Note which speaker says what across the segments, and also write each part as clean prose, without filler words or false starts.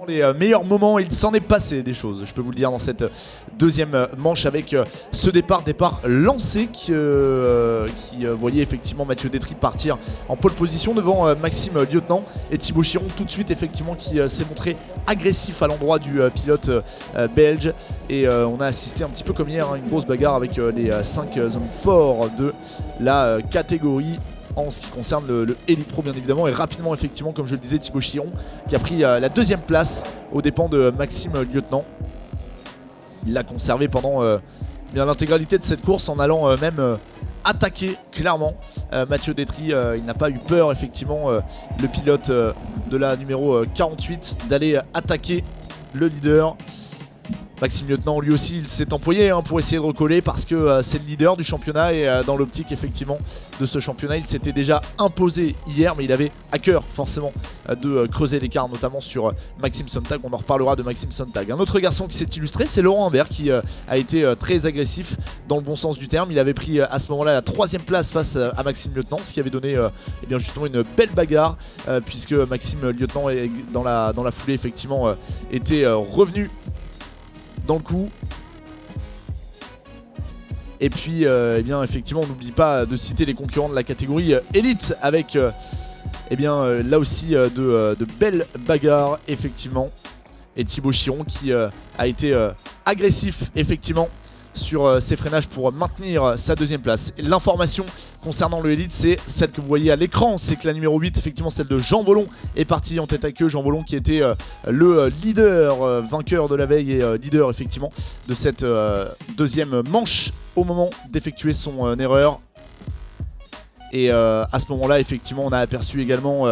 Speaker 1: Les meilleurs moments, il s'en est passé des choses, je peux vous le dire, dans cette deuxième manche avec ce départ lancé qui voyait effectivement Mathieu Détry partir en pole position devant Maxime Lieutenant et Thibaut Chiron tout de suite effectivement qui s'est montré agressif à l'endroit du pilote belge et on a assisté un petit peu comme hier une grosse bagarre avec les 5 hommes forts de la catégorie en ce qui concerne le Elite Pro bien évidemment, et rapidement effectivement comme je le disais Thibaut Chiron qui a pris la deuxième place aux dépens de Maxime Lieutenant. Il l'a conservé pendant bien l'intégralité de cette course en allant même attaquer clairement Mathieu Détry. Il n'a pas eu peur effectivement le pilote de la numéro 48 d'aller attaquer le leader. Maxime Lieutenant lui aussi il s'est employé pour essayer de recoller parce que c'est le leader du championnat et dans l'optique effectivement de ce championnat il s'était déjà imposé hier, mais il avait à cœur forcément de creuser l'écart notamment sur Maxime Sontag. On en reparlera de Maxime Sontag. Un autre garçon qui s'est illustré, c'est Laurent Humbert qui a été très agressif dans le bon sens du terme. Il avait pris à ce moment là la 3ème place face à Maxime Lieutenant, ce qui avait donné eh bien justement une belle bagarre puisque Maxime Lieutenant dans la foulée effectivement était revenu dans le coup. Et puis eh bien effectivement on n'oublie pas de citer les concurrents de la catégorie Elite avec eh bien là aussi de belles bagarres effectivement, et Thibaut Chiron qui a été agressif effectivement sur ses freinages pour maintenir sa deuxième place. L'information concernant le Elite, c'est celle que vous voyez à l'écran, c'est que la numéro 8, effectivement celle de Jean Volon, est partie en tête à queue. Jean Volon qui était le leader, vainqueur de la veille et leader effectivement de cette deuxième manche au moment d'effectuer son erreur. Et à ce moment-là, effectivement, on a aperçu également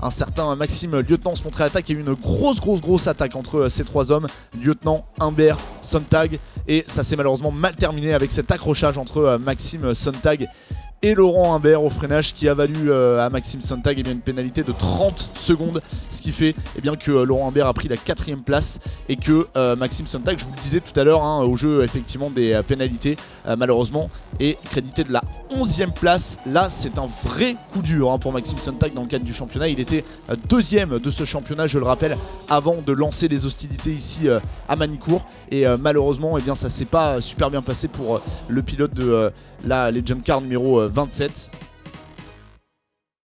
Speaker 1: un certain Maxime Lieutenant se montrer à l'attaque. Il y a eu une grosse attaque entre ces trois hommes, Lieutenant, Humbert, Sontag. Et ça s'est malheureusement mal terminé avec cet accrochage entre Maxime Sontag et Laurent Humbert au freinage qui a valu à Maxime Sontag une pénalité de 30 secondes. Ce qui fait bien que Laurent Humbert a pris la 4ème place et que Maxime Sontag, je vous le disais tout à l'heure au jeu effectivement des pénalités, malheureusement est crédité de la 11ème place. Là c'est un vrai coup dur pour Maxime Sontag dans le cadre du championnat. Il était 2ème de ce championnat, je le rappelle, avant de lancer les hostilités ici à Manicourt. Et malheureusement ça s'est pas super bien passé pour le pilote de la Legend Car numéro 27.